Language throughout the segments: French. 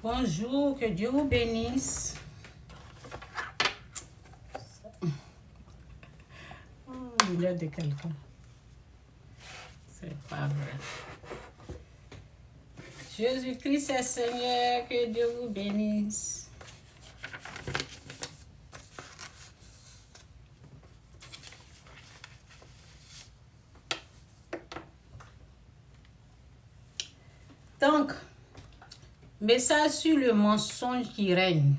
Bonjour, que Dieu vous bénisse. Oh, il y a de quelqu'un. C'est pas vrai. Jésus-Christ est Seigneur, que Dieu vous bénisse. Donc, message sur le mensonge qui règne.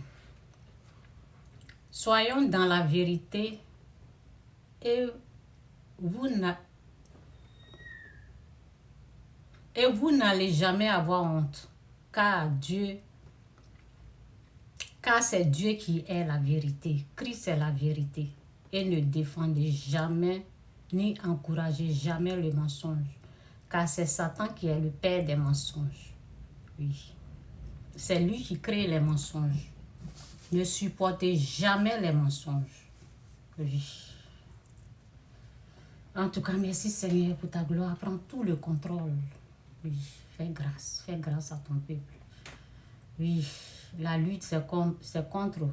Soyons dans la vérité et vous n'allez jamais avoir honte, car c'est Dieu qui est la vérité. Christ est la vérité. Et ne défendez jamais ni encouragez jamais le mensonge, car c'est Satan qui est le père des mensonges. Oui. C'est lui qui crée les mensonges. Ne supportez jamais les mensonges. Oui. En tout cas, merci Seigneur pour ta gloire. Prends tout le contrôle. Oui, fais grâce à ton peuple. Oui, la lutte c'est contre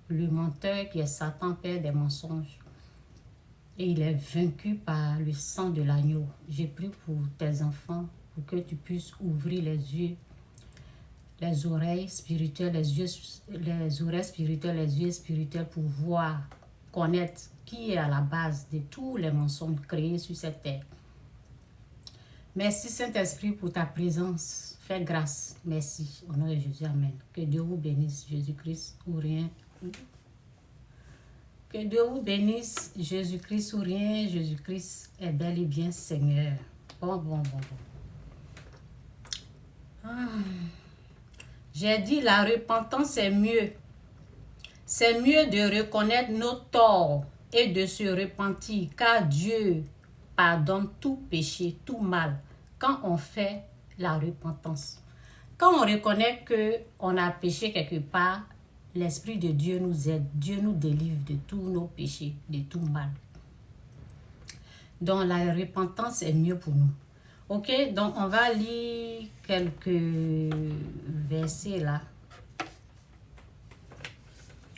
le menteur qui est Satan, père des mensonges. Et il est vaincu par le sang de l'agneau. J'ai prié pour tes enfants, pour que tu puisses ouvrir les yeux, les oreilles spirituelles, les oreilles spirituelles, les yeux spirituels pour voir, connaître qui est à la base de tous les mensonges créés sur cette terre. Merci Saint-Esprit pour ta présence. Fais grâce. Merci. Au nom de Jésus. Amen. Que Dieu vous bénisse. Jésus-Christ ou rien. Que Dieu vous bénisse. Jésus-Christ ou rien. Jésus-Christ est bel et bien Seigneur. Bon. J'ai dit la repentance est mieux. C'est mieux de reconnaître nos torts et de se repentir, car Dieu pardonne tout péché, tout mal, quand on fait la repentance. Quand on reconnaît qu'on a péché quelque part, l'Esprit de Dieu nous aide, Dieu nous délivre de tous nos péchés, de tout mal. Donc la repentance est mieux pour nous. Ok, donc on va lire quelques versets là.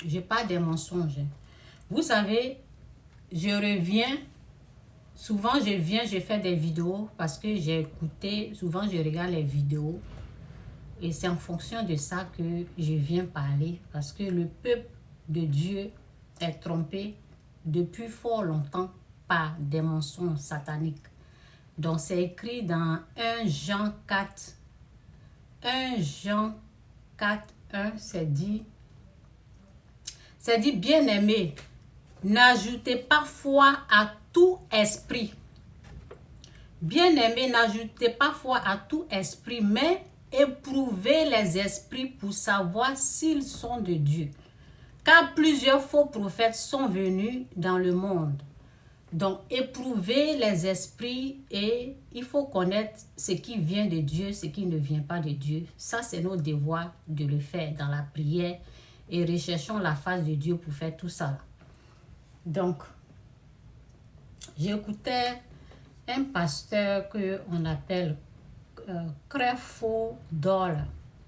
Je parle des mensonges. Vous savez, je reviens, souvent je fais des vidéos parce que j'ai écouté, souvent je regarde les vidéos et c'est en fonction de ça que je viens parler parce que le peuple de Dieu est trompé depuis fort longtemps par des mensonges sataniques. Donc c'est écrit dans 1 Jean 4, 1 Jean 4, 1, c'est dit, bien-aimé, n'ajoutez pas foi à tout esprit. Bien-aimé, n'ajoutez pas foi à tout esprit, mais éprouvez les esprits pour savoir s'ils sont de Dieu. Car plusieurs faux prophètes sont venus dans le monde. Donc, éprouvez les esprits et il faut connaître ce qui vient de Dieu, ce qui ne vient pas de Dieu. Ça, c'est notre devoir de le faire dans la prière. Et recherchons la face de Dieu pour faire tout ça. Donc, j'écoutais un pasteur qu'on appelle Creflo Dollar.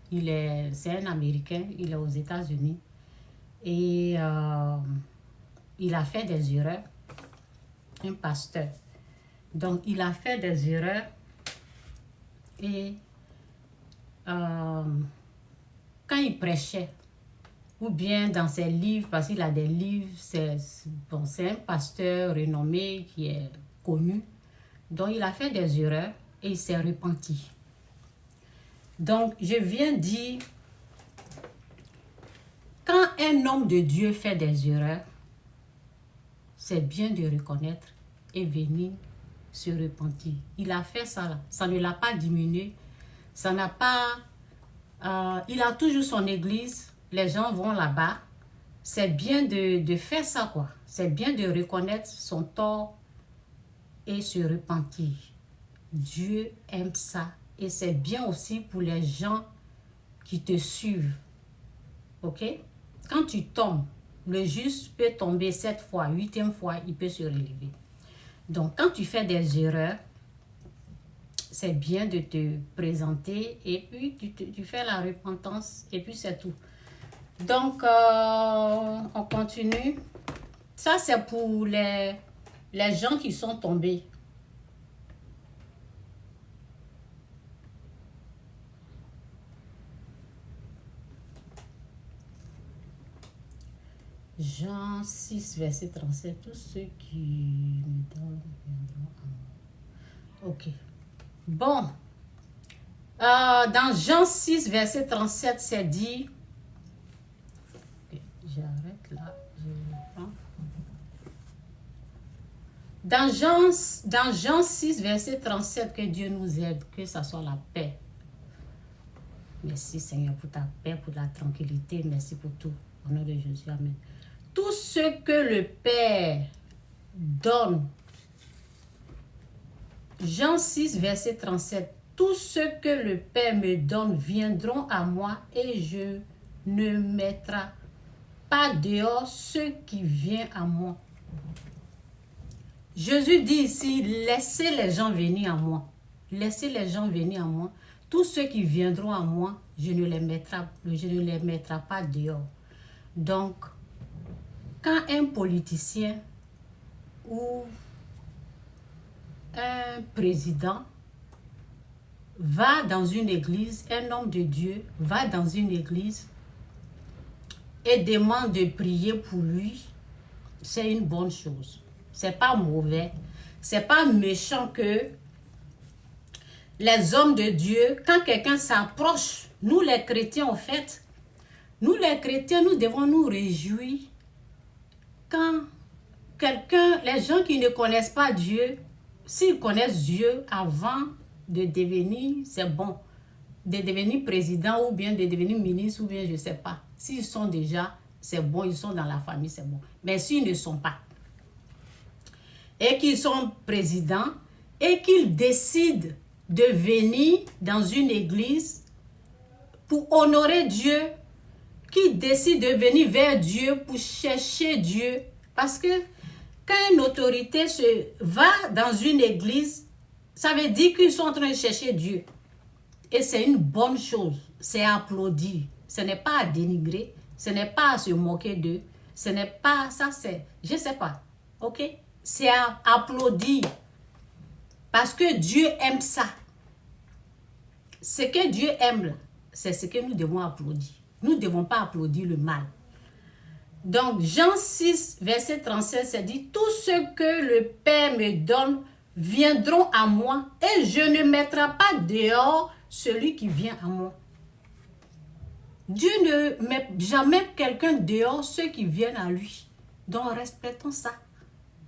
C'est un Américain, il est aux États-Unis. Et il a fait des erreurs. Un pasteur. Donc, il a fait des erreurs. Et quand il prêchait, ou bien dans ses livres, parce qu'il a des livres, c'est un pasteur renommé qui est connu. Donc, il a fait des erreurs et il s'est repenti. Donc, je viens dire, quand un homme de Dieu fait des erreurs, c'est bien de reconnaître et venir se repentir. Il a fait ça là. Ça ne l'a pas diminué. Ça n'a pas... il a toujours son église. Les gens vont là-bas. C'est bien de faire ça, quoi. C'est bien de reconnaître son tort et se repentir. Dieu aime ça. Et c'est bien aussi pour les gens qui te suivent. Ok? Quand tu tombes, le juste peut tomber 7 fois, 8e fois, il peut se relever. Donc, quand tu fais des erreurs, c'est bien de te présenter et puis tu fais la repentance et puis c'est tout. Donc, on continue. Ça, c'est pour les gens qui sont tombés. Jean 6, verset 37. Tous ceux qui me donnent viendront à moi. Ok. Bon. Dans Jean 6, verset 37, c'est dit... Okay, j'arrête là. Je reprends. Dans Jean 6, verset 37, que Dieu nous aide, que ça soit la paix. Merci Seigneur pour ta paix, pour la tranquillité. Merci pour tout. Au nom de Jésus, amen. Tout ce que le Père donne. Jean 6, verset 37. Tout ce que le Père me donne viendront à moi et je ne mettrai pas dehors ceux qui viennent à moi. Jésus dit ici, laissez les gens venir à moi. Laissez les gens venir à moi. Tous ceux qui viendront à moi, je ne les mettrai pas dehors. Donc, quand un politicien ou un président va dans une église, un homme de Dieu va dans une église et demande de prier pour lui, c'est une bonne chose. C'est pas mauvais. C'est pas méchant que les hommes de Dieu, quand quelqu'un s'approche, nous les chrétiens en fait, nous les chrétiens, nous devons nous réjouir quand quelqu'un, les gens qui ne connaissent pas Dieu, s'ils connaissent Dieu avant de devenir, c'est bon, de devenir président ou bien de devenir ministre ou bien je ne sais pas. S'ils sont déjà, c'est bon, ils sont dans la famille, c'est bon. Mais s'ils ne sont pas, et qu'ils sont présidents, et qu'ils décident de venir dans une église pour honorer Dieu, qui décident de venir vers Dieu pour chercher Dieu. Parce que quand une autorité va dans une église, ça veut dire qu'ils sont en train de chercher Dieu. Et c'est une bonne chose. C'est à applaudir. Ce n'est pas à dénigrer. Ce n'est pas à se moquer d'eux. Ce n'est pas... Ça, c'est... Je ne sais pas. OK? C'est à applaudir. Parce que Dieu aime ça. Ce que Dieu aime, c'est ce que nous devons applaudir. Nous ne devons pas applaudir le mal. Donc, Jean 6, verset 37, c'est dit, « Tout ce que le Père me donne viendront à moi, et je ne mettrai pas dehors celui qui vient à moi. » Dieu ne met jamais quelqu'un dehors, ceux qui viennent à lui. Donc, respectons ça.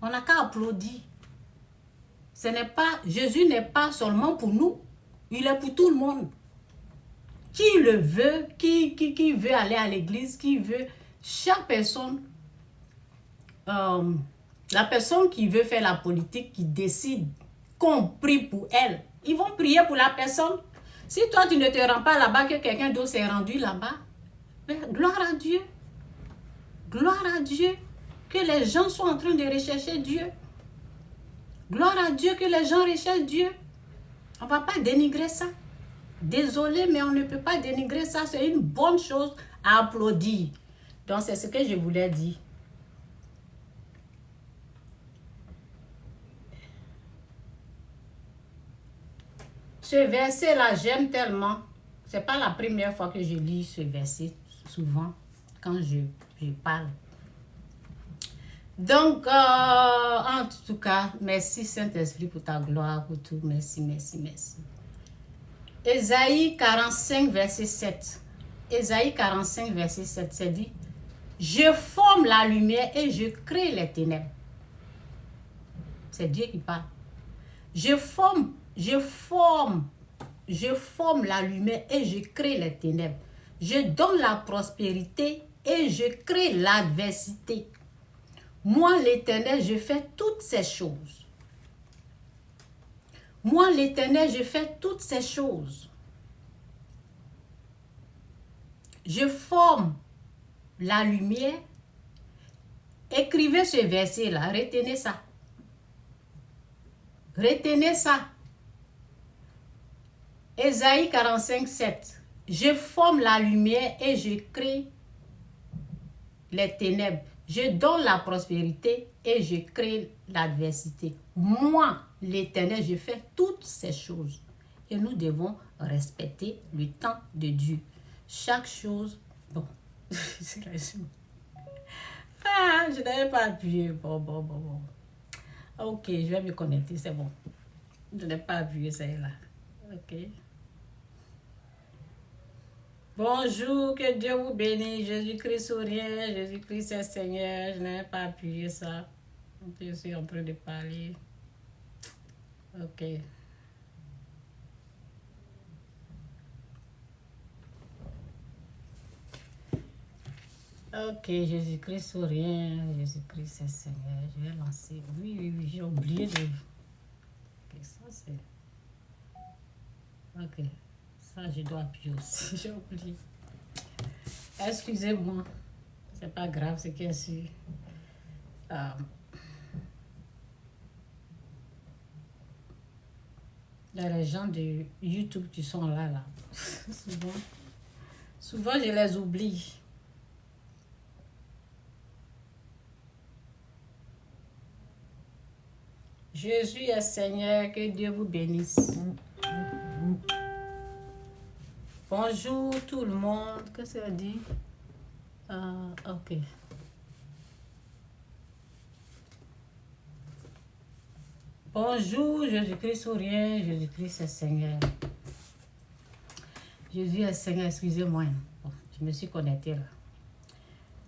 On n'a qu'à applaudir. Ce n'est pas, Jésus n'est pas seulement pour nous, il est pour tout le monde. Qui le veut, qui veut aller à l'église, qui veut, chaque personne, la personne qui veut faire la politique, qui décide qu'on prie pour elle, ils vont prier pour la personne. Si toi tu ne te rends pas là-bas, que quelqu'un d'autre s'est rendu là-bas, gloire à Dieu. Gloire à Dieu que les gens sont en train de rechercher Dieu. Gloire à Dieu que les gens recherchent Dieu. On ne va pas dénigrer ça. Désolé, mais on ne peut pas dénigrer ça. C'est une bonne chose à applaudir. Donc, c'est ce que je voulais dire. Ce verset-là, j'aime tellement. Ce n'est pas la première fois que je lis ce verset, souvent, quand je parle. Donc, en tout cas, merci Saint-Esprit pour ta gloire, pour tout. Merci, merci, merci. Ésaïe 45, verset 7. Ésaïe 45, verset 7, c'est dit, « Je forme la lumière et je crée les ténèbres. » C'est Dieu qui parle. Je forme la lumière et je crée les ténèbres. Je donne la prospérité et je crée l'adversité. Moi, l'Éternel, je fais toutes ces choses. Moi, l'Éternel, je fais toutes ces choses. Je forme la lumière. Écrivez ce verset-là, retenez ça. Retenez ça. Ésaïe 45, 7. Je forme la lumière et je crée les ténèbres. Je donne la prospérité et je crée l'adversité. Moi, l'Éternel, je fais toutes ces choses. Et nous devons respecter le temps de Dieu. Chaque chose... Bon, c'est la chose. Ah, je n'avais pas appuyé. Bon. Ok, je vais me connecter, c'est bon. Je n'ai pas appuyé celle-là. Ok. Bonjour, que Dieu vous bénisse. Jésus-Christ sourire, Jésus-Christ est Seigneur. Je n'ai pas appuyé ça. Je suis en train de parler. Ok. Ok, Jésus-Christ sourire, Jésus-Christ est Seigneur. Je vais lancer. Oui, j'ai oublié de... Ok, ça c'est... Ok, ça je dois appuyer aussi. J'ai oublié. Excusez-moi. C'est pas grave, c'est qu'il y a sur... Il y a les gens de YouTube qui sont là. Souvent, je les oublie. Jésus est Seigneur, que Dieu vous bénisse. Bonjour tout le monde. Qu'est-ce que ça dit? Ok. Bonjour, Jésus-Christ sourire, Jésus-Christ est Seigneur. Jésus est Seigneur, excusez-moi. Bon, je me suis connectée là.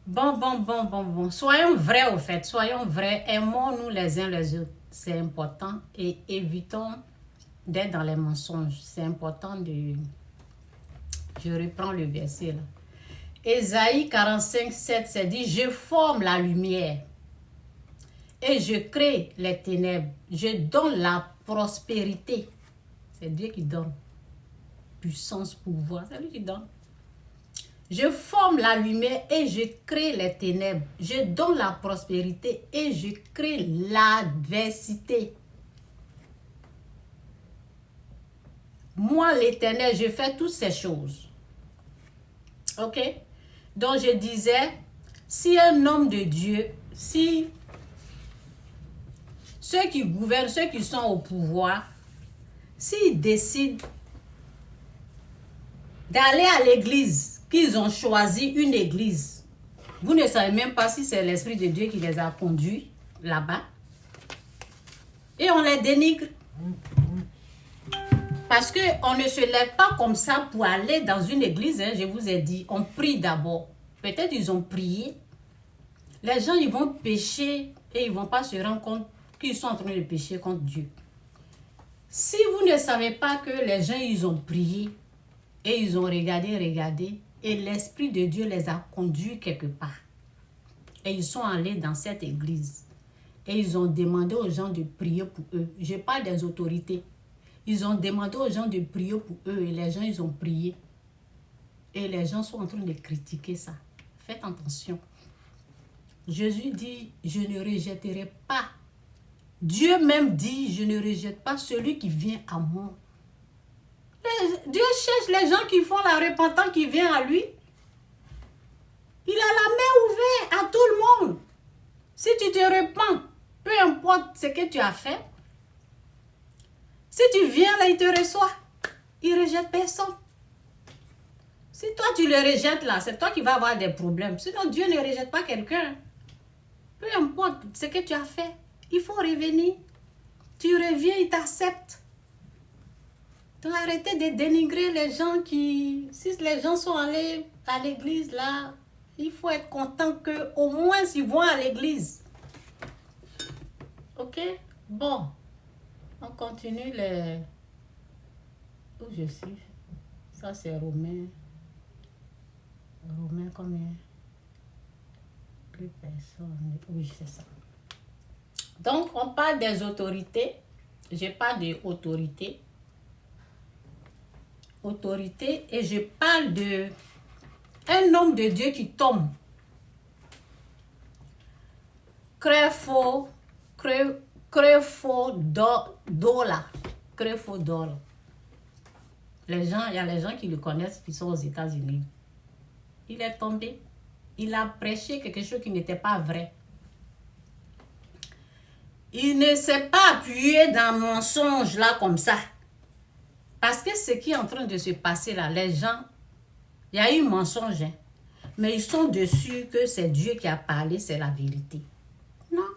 Bon. Soyons vrais au fait, soyons vrais. Aimons-nous les uns les autres. C'est important. Et évitons d'être dans les mensonges. C'est important de... Je reprends le verset là. Ésaïe 45, 7, c'est dit, je forme la lumière et je crée les ténèbres. Je donne la prospérité. C'est Dieu qui donne. Puissance, pouvoir, c'est lui qui donne. Je forme la lumière et je crée les ténèbres. Je donne la prospérité et je crée l'adversité. Moi, l'Éternel, je fais toutes ces choses. Ok? Donc, je disais, si un homme de Dieu, si ceux qui gouvernent, ceux qui sont au pouvoir, s'ils décident d'aller à l'église, qu'ils ont choisi une église, vous ne savez même pas si c'est l'Esprit de Dieu qui les a conduits là-bas, et on les dénigre. Parce qu'on ne se lève pas comme ça pour aller dans une église, hein, je vous ai dit, on prie d'abord. Peut-être ils ont prié. Les gens, ils vont pécher et ils ne vont pas se rendre compte qu'ils sont en train de pécher contre Dieu. Si vous ne savez pas que les gens, ils ont prié et ils ont regardé, et l'Esprit de Dieu les a conduits quelque part. Et ils sont allés dans cette église. Et ils ont demandé aux gens de prier pour eux. Je parle des autorités. Ils ont demandé aux gens de prier pour eux et les gens, ils ont prié. Et les gens sont en train de critiquer ça. Faites attention. Jésus dit, je ne rejetterai pas. Dieu même dit, je ne rejette pas celui qui vient à moi. Dieu cherche les gens qui font la repentance, qui viennent à lui. Il a la main ouverte à tout le monde. Si tu te repens, peu importe ce que tu as fait, si tu viens là, il te reçoit. Il ne rejette personne. Si toi, tu le rejettes là, c'est toi qui vas avoir des problèmes. Sinon, Dieu ne rejette pas quelqu'un. Peu importe ce que tu as fait, il faut revenir. Tu reviens, il t'accepte. Donc, arrêtez de dénigrer les gens qui... Si les gens sont allés à l'église là, il faut être content qu'au moins ils vont à l'église. Ok? Bon. On continue les... Où je suis? Ça, c'est Romain. Romain, combien? Plus personne. Oui, c'est ça. Donc, on parle des autorités. Je parle de autorité. Autorité. Et je parle de un homme de Dieu qui tombe. Crefo Dola. Crefo Dola. Il y a les gens qui le connaissent, qui sont aux États-Unis. Il est tombé. Il a prêché quelque chose qui n'était pas vrai. Il ne s'est pas appuyé dans le mensonge là comme ça. Parce que ce qui est en train de se passer là, les gens, il y a eu mensonge, hein, mais ils sont dessus que c'est Dieu qui a parlé, c'est la vérité. Non.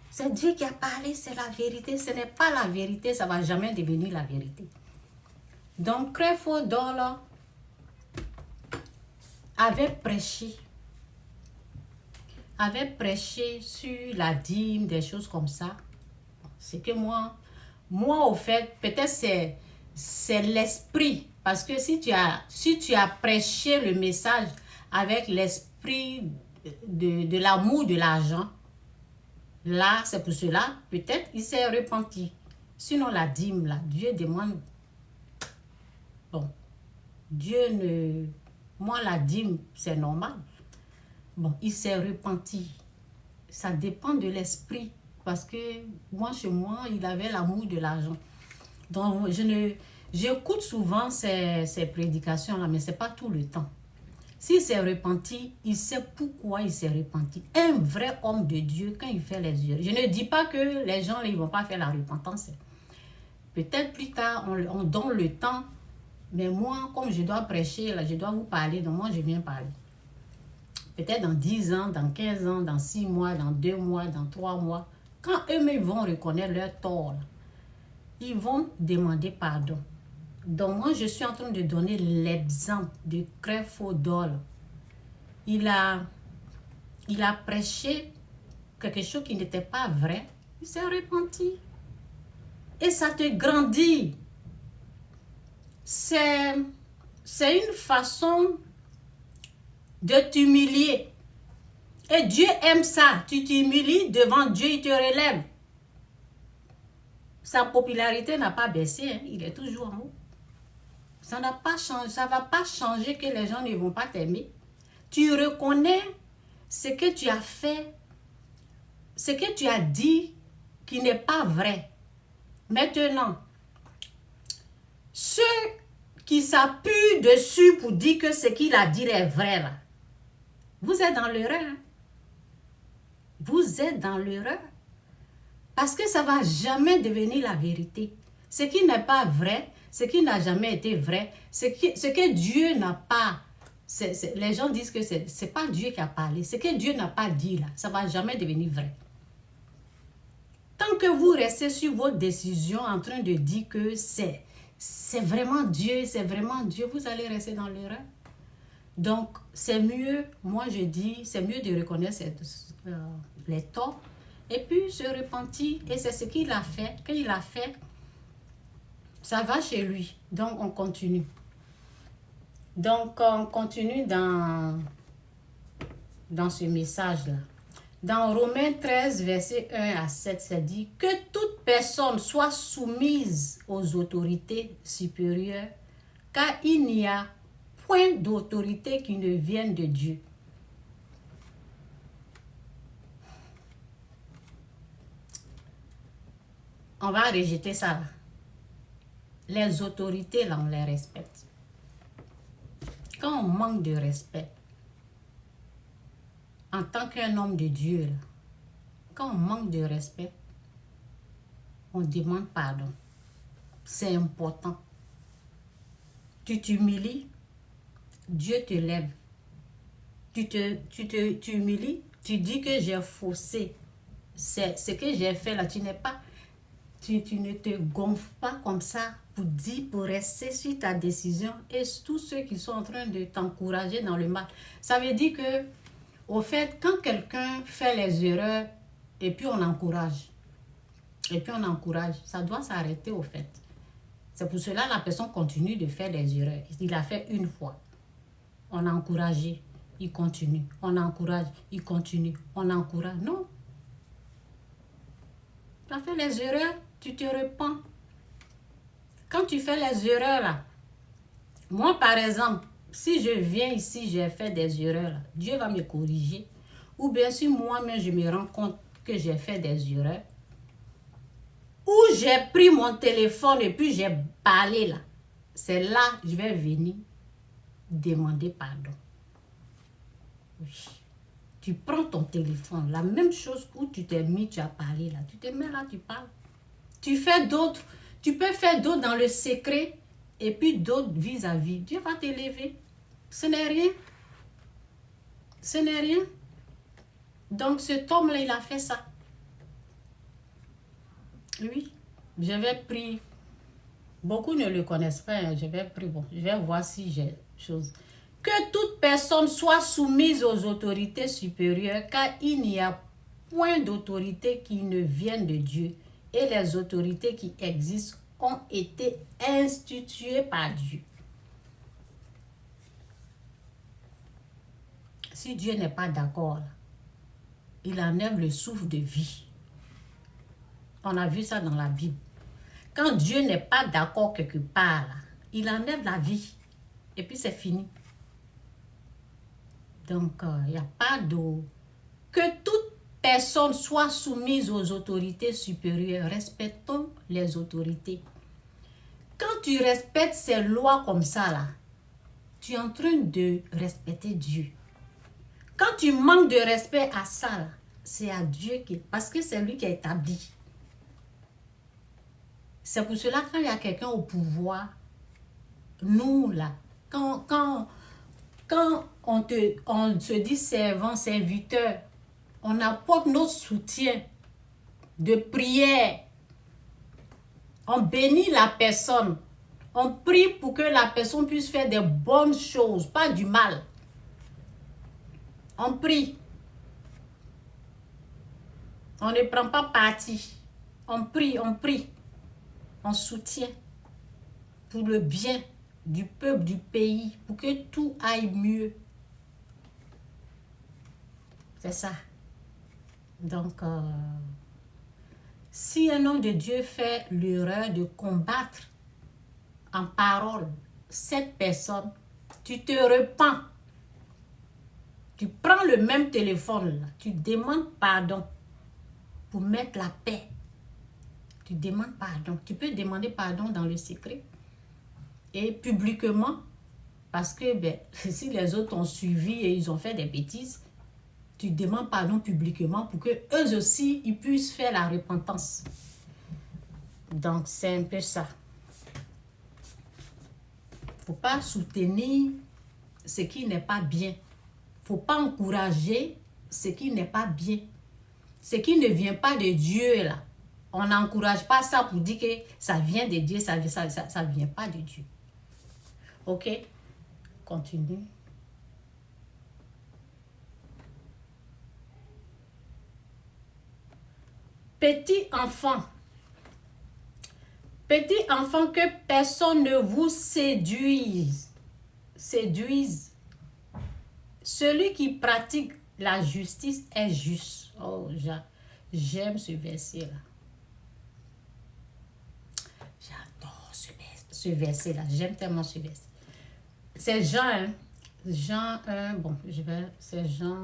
C'est Dieu qui a parlé, c'est la vérité. Ce n'est pas la vérité, ça ne va jamais devenir la vérité. Donc, Creflo Dollar avait prêché sur la dîme, des choses comme ça. C'est que moi au fait, peut-être c'est l'esprit. Parce que si tu as prêché le message avec l'esprit de l'amour de l'argent, là, c'est pour cela, peut-être il s'est repenti. Sinon, la dîme, là, Dieu demande. Bon, moi, la dîme, c'est normal. Bon, il s'est repenti. Ça dépend de l'esprit. Parce que moi, chez moi, il avait l'amour de l'argent. Donc, j'écoute souvent ces prédications-là, mais ce n'est pas tout le temps. S'il s'est repenti, il sait pourquoi il s'est repenti. Un vrai homme de Dieu, quand il fait les yeux. Je ne dis pas que les gens ne vont pas faire la repentance. Peut-être plus tard, on donne le temps. Mais moi, comme je dois prêcher, là, je dois vous parler, donc moi, je viens parler. Peut-être dans 10 ans, dans 15 ans, dans 6 mois, dans 2 mois, dans 3 mois. Quand eux-mêmes vont reconnaître leur tort, là, ils vont demander pardon. Donc, moi, je suis en train de donner l'exemple de Creflo Dollar. Il a prêché quelque chose qui n'était pas vrai. Il s'est repenti. Et ça te grandit. C'est une façon de t'humilier. Et Dieu aime ça. Tu t'humilies devant Dieu, il te relève. Sa popularité n'a pas baissé. Hein. Il est toujours en haut. Ça n'a pas changé. Ça ne va pas changer que les gens ne vont pas t'aimer. Tu reconnais ce que tu as fait, ce que tu as dit qui n'est pas vrai. Maintenant, ceux qui s'appuient dessus pour dire que ce qu'il a dit est vrai, là, vous êtes dans l'erreur. Hein? Vous êtes dans l'erreur. Parce que ça ne va jamais devenir la vérité. Ce qui n'est pas vrai, ce qui n'a jamais été vrai, ce que Dieu n'a pas... les gens disent que ce n'est pas Dieu qui a parlé. Ce que Dieu n'a pas dit là, ça ne va jamais devenir vrai. Tant que vous restez sur votre décision en train de dire que c'est vraiment Dieu, vous allez rester dans l'erreur. Donc, c'est mieux, moi je dis, c'est mieux de reconnaître les torts et puis se repentir. Et c'est ce qu'il a fait. Quand il a fait, ça va chez lui. Donc, on continue. Donc, on continue dans ce message-là. Dans Romains 13, verset 1 à 7, ça dit que toute personne soit soumise aux autorités supérieures, car il n'y a point d'autorité qui ne vienne de Dieu. On va rejeter ça. Les autorités, là, on les respecte. Quand on manque de respect, en tant qu'un homme de Dieu, là, quand on manque de respect, on demande pardon. C'est important. Tu t'humilies, Dieu te lève. Tu humilies, tu dis que j'ai faussé. C'est ce que j'ai fait là, tu ne te gonfles pas comme ça pour rester sur ta décision. Et tous ceux qui sont en train de t'encourager dans le mal. Ça veut dire que, au fait, quand quelqu'un fait les erreurs, et puis on encourage, ça doit s'arrêter au fait. C'est pour cela que la personne continue de faire des erreurs. Il a fait une fois. On a encouragé, il continue. On encourage, il continue. On encourage. Non. Tu as fait les erreurs, tu te repens. Quand tu fais les erreurs là, moi par exemple, si je viens ici, j'ai fait des erreurs là, Dieu va me corriger. Ou bien si moi-même je me rends compte que j'ai fait des erreurs, où j'ai pris mon téléphone et puis j'ai parlé là, c'est là que je vais venir demander pardon. Oui. Tu prends ton téléphone, la même chose où tu t'es mis, tu as parlé là. Tu te mets là, tu parles. Tu fais d'autres, tu peux faire d'autres dans le secret et puis d'autres vis-à-vis. Dieu va t'élever. Ce n'est rien. Ce n'est rien. Donc cet homme-là, il a fait ça. Oui. J'avais pris, beaucoup ne le connaissent pas, hein. J'avais pris, bon, je vais voir si j'ai chose. Que toute personne soit soumise aux autorités supérieures, car il n'y a point d'autorité qui ne vienne de Dieu. Et les autorités qui existent ont été instituées par Dieu. Si Dieu n'est pas d'accord, il enlève le souffle de vie. On a vu ça dans la Bible. Quand Dieu n'est pas d'accord quelque part, là, il enlève la vie. Et puis c'est fini. Donc, il n'y a pas de... Que toute personne soit soumise aux autorités supérieures. Respectons les autorités. Quand tu respectes ces lois comme ça, là, tu es en train de respecter Dieu. Quand tu manques de respect à ça, là, c'est à Dieu qui... Parce que c'est lui qui a établi. C'est pour cela quand il y a quelqu'un au pouvoir, nous, là, quand on se dit servant, serviteur, on apporte notre soutien de prière. On bénit la personne. On prie pour que la personne puisse faire des bonnes choses, pas du mal. On prie. On ne prend pas parti. On prie, on prie. On soutient pour le bien du peuple, du pays, pour que tout aille mieux. C'est ça. Donc, si un homme de Dieu fait l'erreur de combattre en parole cette personne, tu te repens. Tu prends le même téléphone, là, tu demandes pardon pour mettre la paix. Tu demandes pardon. Tu peux demander pardon dans le secret et publiquement, parce que ben, si les autres ont suivi et ils ont fait des bêtises, tu demandes pardon publiquement pour que eux aussi, ils puissent faire la repentance. Donc, c'est un peu ça. Faut pas soutenir ce qui n'est pas bien. Faut pas encourager ce qui n'est pas bien. Ce qui ne vient pas de Dieu, là. On n'encourage pas ça pour dire que ça vient de Dieu, ça vient pas de Dieu. Ok? Continue. Petit enfant. Petit enfant, que personne ne vous séduise. Séduise. Celui qui pratique la justice est juste. Oh, j'aime ce verset-là. J'adore ce verset-là. J'aime tellement ce verset. C'est Jean, hein? Jean 1, bon, c'est Jean...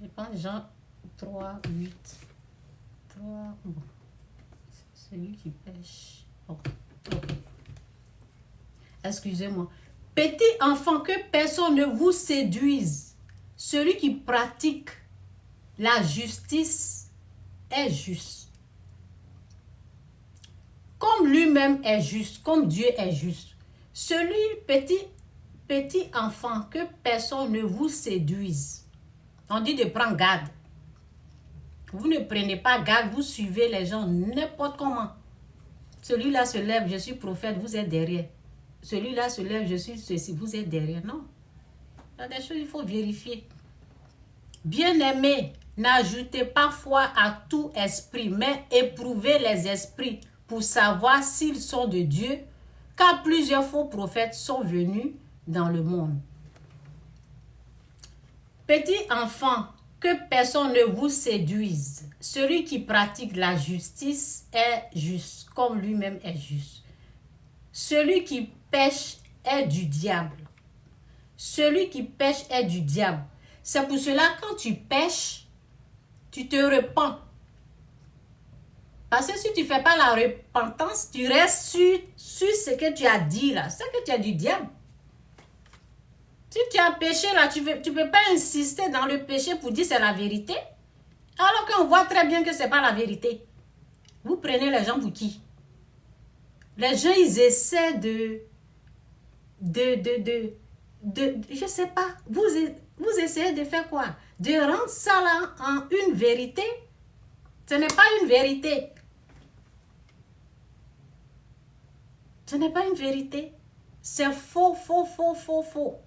Je pense Jean 3, 8. 3, bon. Celui qui pêche. Oh, ok. Excusez-moi. Petit enfant, que personne ne vous séduise. Celui qui pratique la justice est juste. Comme lui-même est juste, comme Dieu est juste. Celui petit enfant, que personne ne vous séduise. On dit de prendre garde. Vous ne prenez pas garde, vous suivez les gens n'importe comment. Celui-là se lève, je suis prophète, vous êtes derrière. Celui-là se lève, je suis ceci, vous êtes derrière. Non. Il y a des choses qu'il faut vérifier. Bien-aimés, n'ajoutez pas foi à tout esprit, mais éprouvez les esprits pour savoir s'ils sont de Dieu, car plusieurs faux prophètes sont venus dans le monde. Petit enfant, que personne ne vous séduise. Celui qui pratique la justice est juste, comme lui-même est juste. Celui qui pêche est du diable. Celui qui pêche est du diable. C'est pour cela, quand tu pêches, Tu te repens. Parce que si tu ne fais pas la repentance, tu restes sur ce que tu as dit là. C'est que tu as du diable. Si tu as péché là, tu ne peux pas insister dans le péché pour dire c'est la vérité. Alors qu'on voit très bien que ce n'est pas la vérité. Vous prenez les gens pour qui? Les gens, ils essaient je sais pas, vous essayez de faire quoi? De rendre ça là en une vérité? Ce n'est pas une vérité. Ce n'est pas une vérité. C'est faux, faux, faux, faux, faux.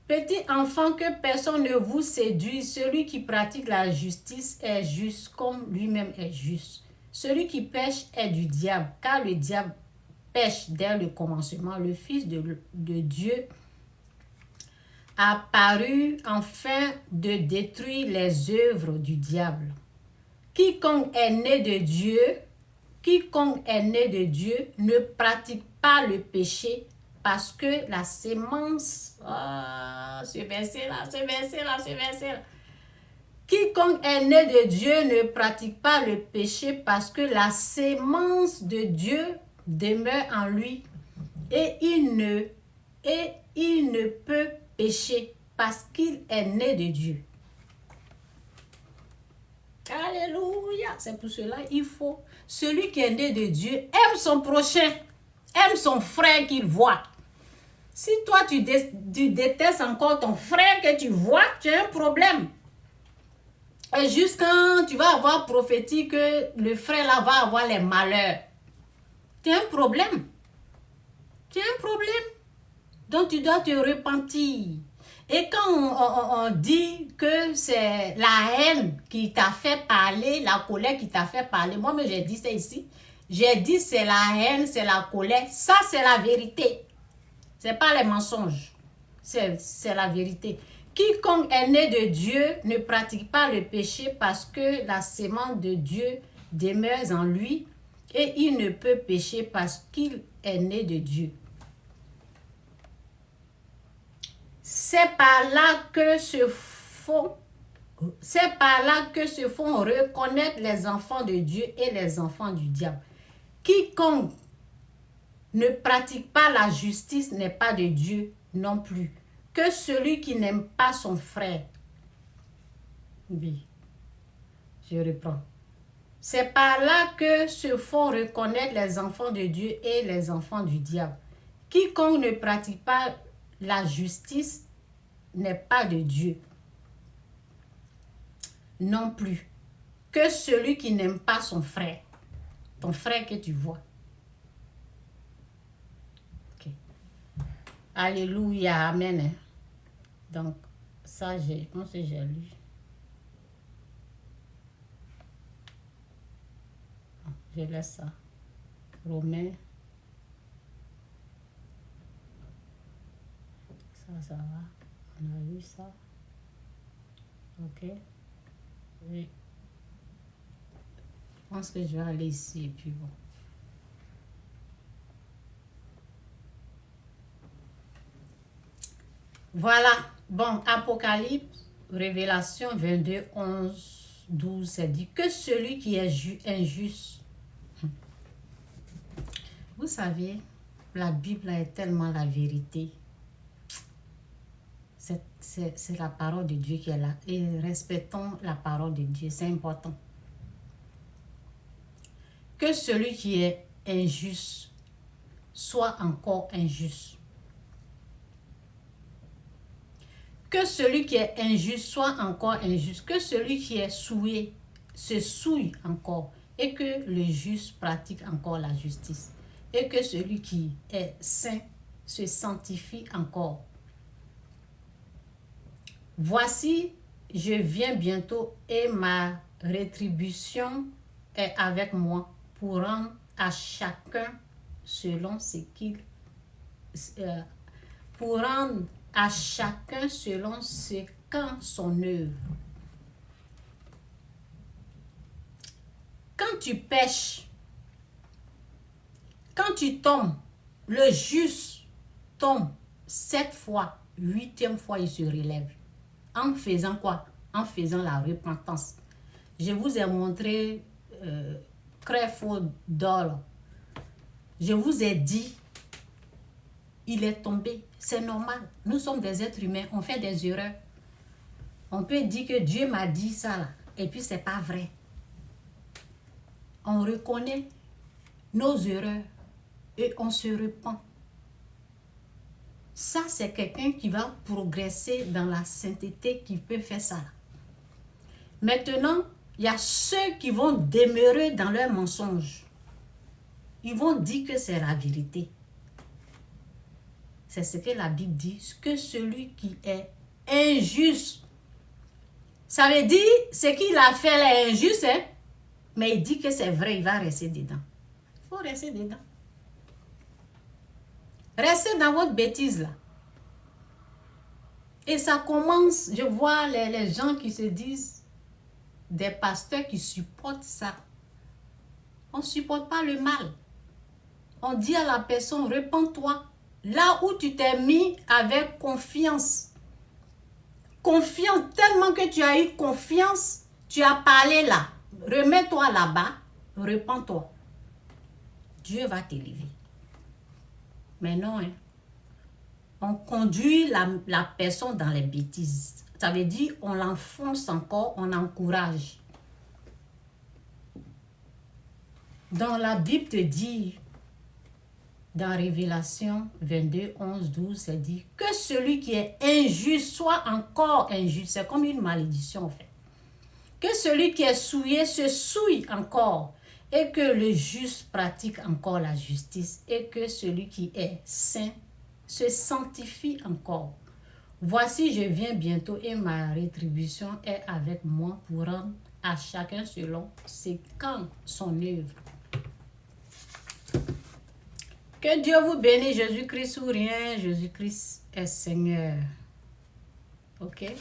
Petit enfant, que personne ne vous séduise. Celui qui pratique la justice est juste comme lui-même est juste. Celui qui pêche est du diable, car le diable pêche dès le commencement. Le Fils de Dieu a paru afin de détruire les œuvres du diable. Quiconque est né de Dieu ne pratique pas le péché parce que la sémence... ce verset là. Quiconque est né de Dieu ne pratique pas le péché parce que la sémence de Dieu demeure en lui et il ne peut pécher parce qu'il est né de Dieu. Alléluia. C'est pour cela il faut... Celui qui est né de Dieu aime son prochain, aime son frère qu'il voit. Si toi tu détestes encore ton frère que tu vois, tu as un problème. Et juste quand tu vas avoir prophétisé que le frère là va avoir les malheurs, tu as un problème. Tu as un problème. Donc tu dois te repentir. Et quand on dit que c'est la haine qui t'a fait parler, la colère qui t'a fait parler, moi-même j'ai dit ça ici. J'ai dit c'est la haine, c'est la colère. Ça c'est la vérité. C'est pas les mensonges. C'est la vérité. Quiconque est né de Dieu ne pratique pas le péché parce que la sémence de Dieu demeure en lui et il ne peut pécher parce qu'il est né de Dieu. C'est par là que se font reconnaître les enfants de Dieu et les enfants du diable. Quiconque ne pratique pas la justice n'est pas de Dieu non plus. Que celui qui n'aime pas son frère. Oui, je reprends. C'est par là que se font reconnaître les enfants de Dieu et les enfants du diable. Quiconque ne pratique pas la justice n'est pas de Dieu non plus. Que celui qui n'aime pas son frère, ton frère que tu vois. Okay. Alléluia, amen. Donc, ça, je pense que j'ai lu. Je laisse ça. Romains. Ça va. On a vu ça. Ok. Oui. Je pense que je vais aller ici et puis bon. Voilà. Bon, Apocalypse, Révélation 22, 11, 12, c'est dit que celui qui est injuste. Vous savez, la Bible est tellement la vérité. C'est la parole de Dieu qui est là. Et respectons la parole de Dieu, c'est important. Que celui qui est injuste soit encore injuste. Que celui qui est injuste soit encore injuste. Que celui qui est souillé se souille encore. Et que le juste pratique encore la justice. Et que celui qui est saint se sanctifie encore. Voici, je viens bientôt et ma rétribution est avec moi pour rendre à chacun selon ce qu'il... pour rendre à chacun selon ce qu'en son œuvre. Quand tu pêches, quand tu tombes, le juste tombe 7 fois, 8e fois il se relève. En faisant quoi? en faisant la repentance. Je vous ai montré Creflo Dollar. Je vous ai dit, il est tombé. C'est normal. Nous sommes des êtres humains. On fait des erreurs. On peut dire que Dieu m'a dit ça là. Et puis c'est pas vrai. On reconnaît nos erreurs et on se repent. Ça, c'est quelqu'un qui va progresser dans la sainteté qui peut faire ça. Maintenant, il y a ceux qui vont demeurer dans leurs mensonges. Ils vont dire que c'est la vérité. C'est ce que la Bible dit, que celui qui est injuste. Ça veut dire, ce qu'il a fait là est injuste, hein? Mais il dit que c'est vrai, il va rester dedans. Il faut rester dedans. Restez dans votre bêtise là. Et ça commence, je vois les gens qui se disent, des pasteurs qui supportent ça. On ne supporte pas le mal. On dit à la personne, repens-toi. Là où tu t'es mis avec confiance. Confiance, tellement que tu as eu confiance, tu as parlé là. Remets-toi là-bas, repens-toi. Dieu va t'élever. Mais non, hein. On conduit la personne dans les bêtises. Ça veut dire on l'enfonce encore, on encourage. Dans la Bible te dit, dans Révélation 22, 11, 12, c'est dit que celui qui est injuste soit encore injuste. C'est comme une malédiction en fait. Que celui qui est souillé se souille encore et que le juste pratique encore la justice et que celui qui est saint se sanctifie encore. Voici, je viens bientôt et ma rétribution est avec moi pour rendre à chacun selon ses camps son œuvre. Que Dieu vous bénisse, Jésus-Christ ou rien, Jésus-Christ est Seigneur. Ok?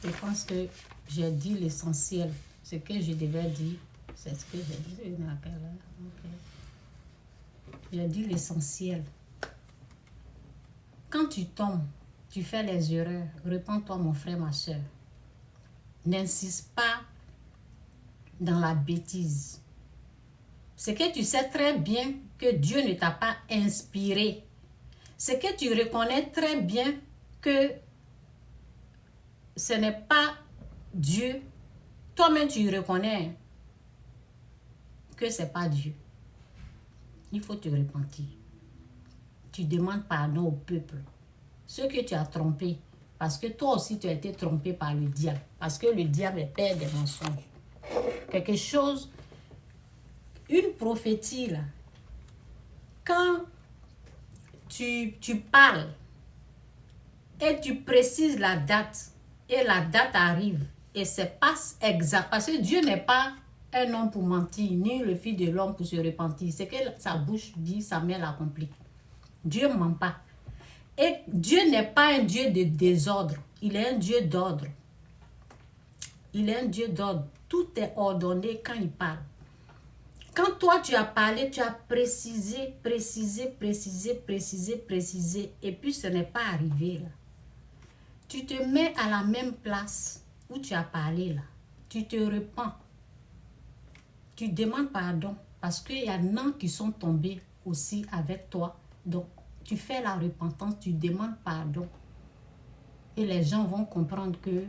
Je pense que j'ai dit l'essentiel. Ce que je devais dire, c'est ce que j'ai dit. Okay. J'ai dit l'essentiel. Quand tu tombes, tu fais les erreurs, repens-toi mon frère, ma soeur. N'insiste pas dans la bêtise. C'est que tu sais très bien que Dieu ne t'a pas inspiré. C'est que tu reconnais très bien que ce n'est pas Dieu. Toi-même, tu reconnais que ce n'est pas Dieu. Il faut te repentir. Tu demandes pardon au peuple. Ceux que tu as trompés. Parce que toi aussi, tu as été trompé par le diable. Parce que le diable est père des mensonges. Quelque chose, une prophétie là. Quand tu parles et tu précises la date et la date arrive et c'est pas exact. Parce que Dieu n'est pas un homme pour mentir, ni le fils de l'homme pour se repentir. C'est que sa bouche dit, sa main l'accomplit. Dieu ne ment pas. Et Dieu n'est pas un Dieu de désordre. Il est un Dieu d'ordre. Il est un Dieu d'ordre. Tout est ordonné quand il parle. Quand toi tu as parlé, tu as précisé, et puis ce n'est pas arrivé là. Tu te mets à la même place où tu as parlé là. Tu te repens. Tu demandes pardon parce qu'il y en a qui sont tombés aussi avec toi. Donc, tu fais la repentance, tu demandes pardon. Et les gens vont comprendre que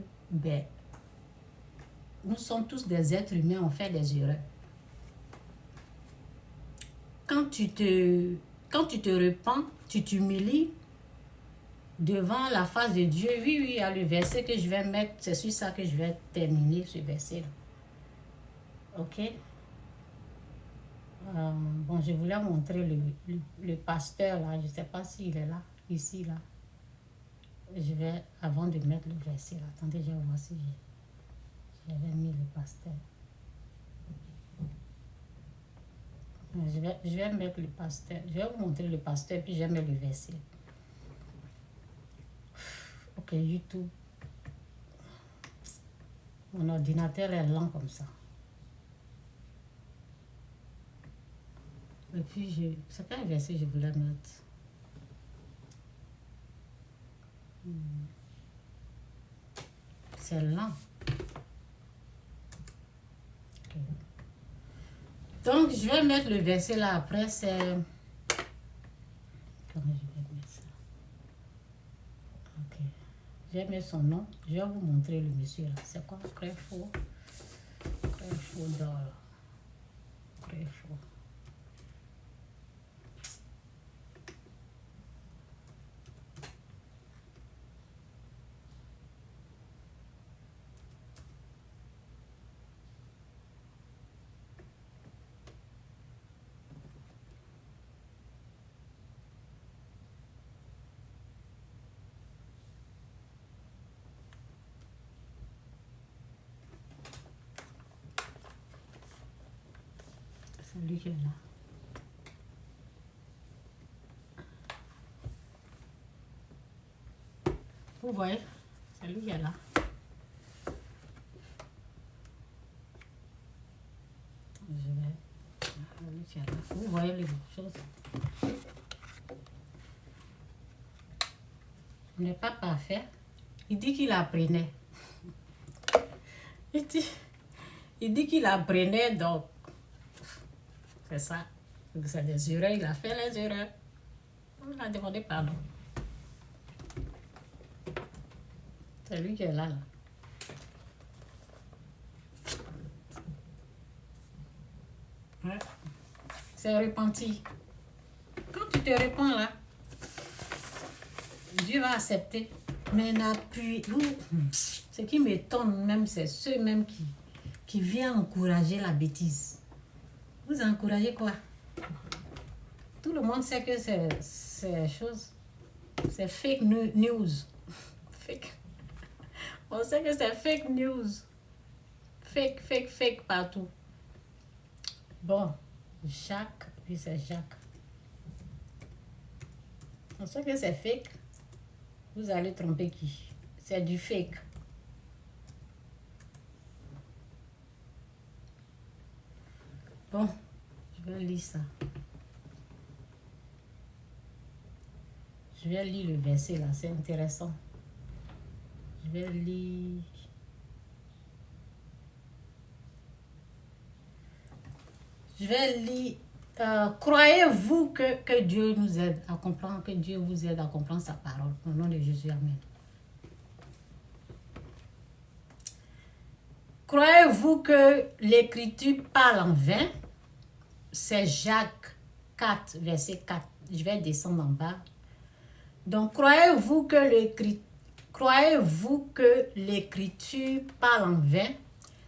nous sommes tous des êtres humains, on fait des erreurs. Quand tu te repens, tu t'humilies devant la face de Dieu. Oui, il y a le verset que je vais mettre, c'est sur ça que je vais terminer ce verset-là. Ok? Bon, je voulais montrer le pasteur là, je ne sais pas s'il est là, ici là. Je vais, avant de mettre le verset là, attendez, je vais voir si j'avais mis le pasteur. Je vais mettre le pasteur, je vais vous montrer le pasteur, puis je vais mettre le verset. Ok, YouTube. Mon ordinateur est lent comme ça. Et puis, c'est pas un verset que je voulais mettre. C'est lent. Ok. Donc, je vais mettre le verset là après. C'est... Comment je vais mettre ça? Ok. Je vais mettre son nom. Je vais vous montrer le monsieur là. C'est quoi? Creflo d'or. Creflo. C'est lui qui est là. Vous voyez? C'est lui qui est là. Vous voyez les choses. Il n'est pas parfait. Il dit qu'il apprenait. Il dit qu'il apprenait, donc c'est ça. C'est des erreurs, il a fait les erreurs. On a demandé pardon. C'est lui qui est là. Ouais. C'est repenti. Quand tu te répands là, Dieu va accepter. Mais ce qui m'étonne même, c'est ceux même qui viennent encourager la bêtise. Vous encouragez quoi? Tout le monde sait que c'est chose. C'est fake news. Fake. On sait que c'est fake news. Fake partout. Bon, Jacques, puis c'est Jacques. On sait que c'est fake. Vous allez tromper qui? C'est du fake. Bon, je vais lire ça. Je vais lire le verset là, c'est intéressant. Je vais lire... croyez-vous que Dieu nous aide à comprendre, que Dieu vous aide à comprendre sa parole. Au nom de Jésus, amen. Croyez-vous que l'Écriture parle en vain? C'est Jacques 4, verset 4. Je vais descendre en bas. Donc, croyez-vous que l'Écriture parle en vain?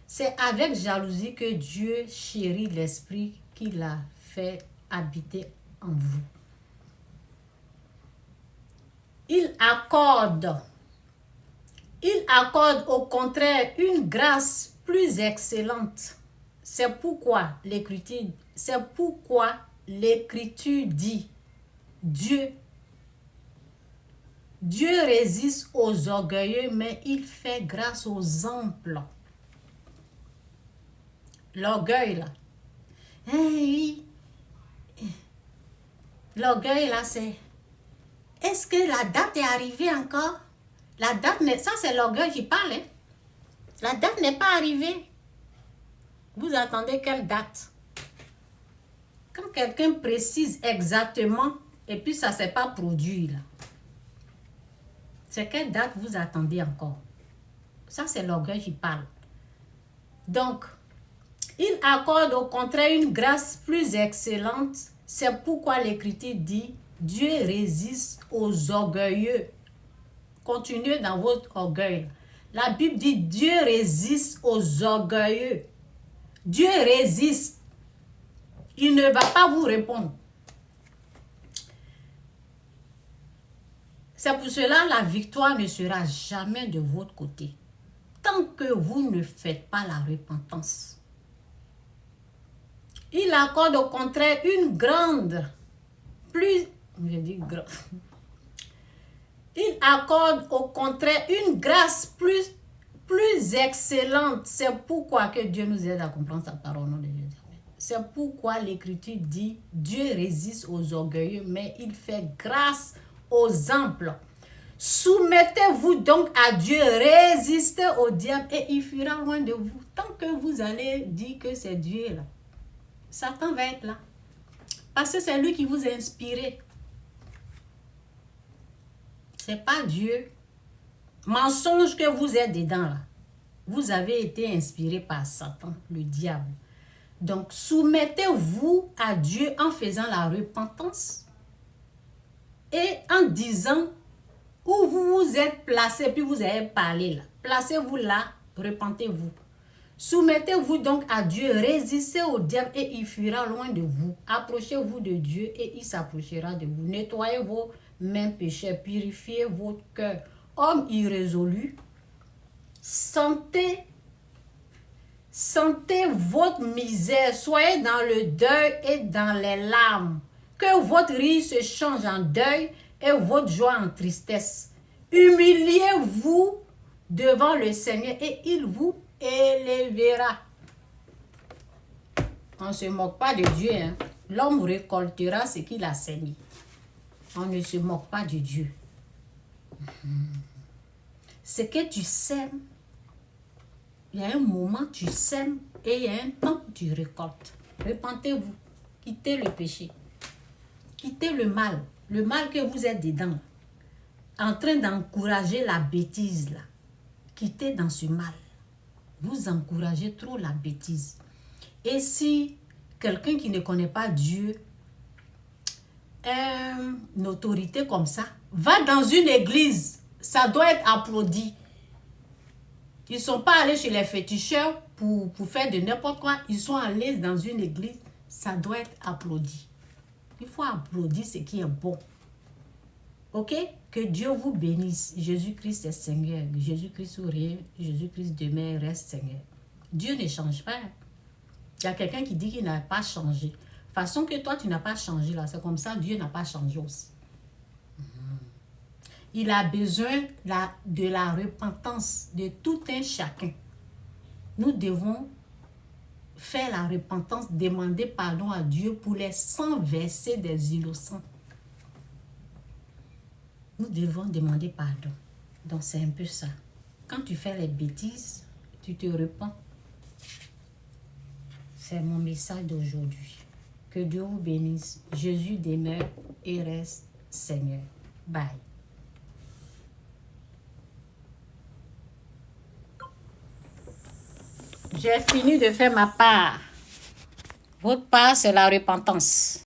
C'est avec jalousie que Dieu chérit l'esprit qu'il a fait habiter en vous. Il accorde au contraire une grâce plus excellente. C'est pourquoi l'Écriture dit Dieu résiste aux orgueilleux, mais il fait grâce aux amples. L'orgueil là. Oui. L'orgueil là, c'est... Est-ce que la date est arrivée encore? La date, ça c'est l'orgueil qui parle. Hein? La date n'est pas arrivée. Vous attendez quelle date? Quand quelqu'un précise exactement, et puis ça ne s'est pas produit là. C'est quelle date vous attendez encore? Ça c'est l'orgueil qui parle. Donc, il accorde au contraire une grâce plus excellente. C'est pourquoi l'Écriture dit Dieu résiste aux orgueilleux. Continuez dans votre orgueil. La Bible dit Dieu résiste aux orgueilleux. Dieu résiste. Il ne va pas vous répondre. C'est pour cela la victoire ne sera jamais de votre côté. Tant que vous ne faites pas la repentance. Il accorde au contraire une grande, il accorde au contraire une grâce plus excellente. C'est pourquoi que Dieu nous aide à comprendre sa parole au nom de Jésus. C'est pourquoi l'Écriture dit Dieu résiste aux orgueilleux, mais il fait grâce aux amples. Soumettez-vous donc à Dieu, résistez au diable et il fuira loin de vous. Tant que vous allez dire que c'est Dieu là, Satan va être là. Parce que c'est lui qui vous a inspiré. C'est pas Dieu. Mensonge que vous êtes dedans là. Vous avez été inspiré par Satan, le diable. Donc, soumettez-vous à Dieu en faisant la repentance et en disant où vous vous êtes placé, puis vous avez parlé là. Placez-vous là, repentez-vous. Soumettez-vous donc à Dieu, résistez au diable et il fuira loin de vous. Approchez-vous de Dieu et il s'approchera de vous. Nettoyez vos mains pécheurs, purifiez votre cœur. Homme irrésolu, sentez votre misère, soyez dans le deuil et dans les larmes. Que votre rire se change en deuil et votre joie en tristesse. Humiliez-vous devant le Seigneur et il vous élèvera. On ne se moque pas de Dieu. Hein? L'homme récoltera ce qu'il a semé. On ne se moque pas de Dieu. Ce que tu sèmes, il y a un moment tu sèmes et il y a un temps tu récoltes. Repentez-vous. Quittez le péché. Quittez le mal que vous êtes dedans, en train d'encourager la bêtise là. Quittez dans ce mal. Vous encouragez trop la bêtise. Et si quelqu'un qui ne connaît pas Dieu, une autorité comme ça, va dans une église, ça doit être applaudi. Ils ne sont pas allés chez les féticheurs pour faire de n'importe quoi. Ils sont allés dans une église, ça doit être applaudi. Il faut applaudir ce qui est bon. Ok? Que Dieu vous bénisse. Jésus-Christ est Seigneur. Jésus-Christ sourire. Jésus-Christ demeure reste Seigneur. Dieu ne change pas. Il y a quelqu'un qui dit qu'il n'a pas changé. Façon que toi, tu n'as pas changé là. C'est comme ça, Dieu n'a pas changé aussi. Il a besoin de la repentance de tout un chacun. Nous devons faire la repentance, demander pardon à Dieu pour les 100 versets des innocents. Nous devons demander pardon. Donc c'est un peu ça. Quand tu fais les bêtises, tu te repens. C'est mon message d'aujourd'hui. Que Dieu vous bénisse. Jésus demeure et reste Seigneur. Bye. J'ai fini de faire ma part. Votre part, c'est la repentance.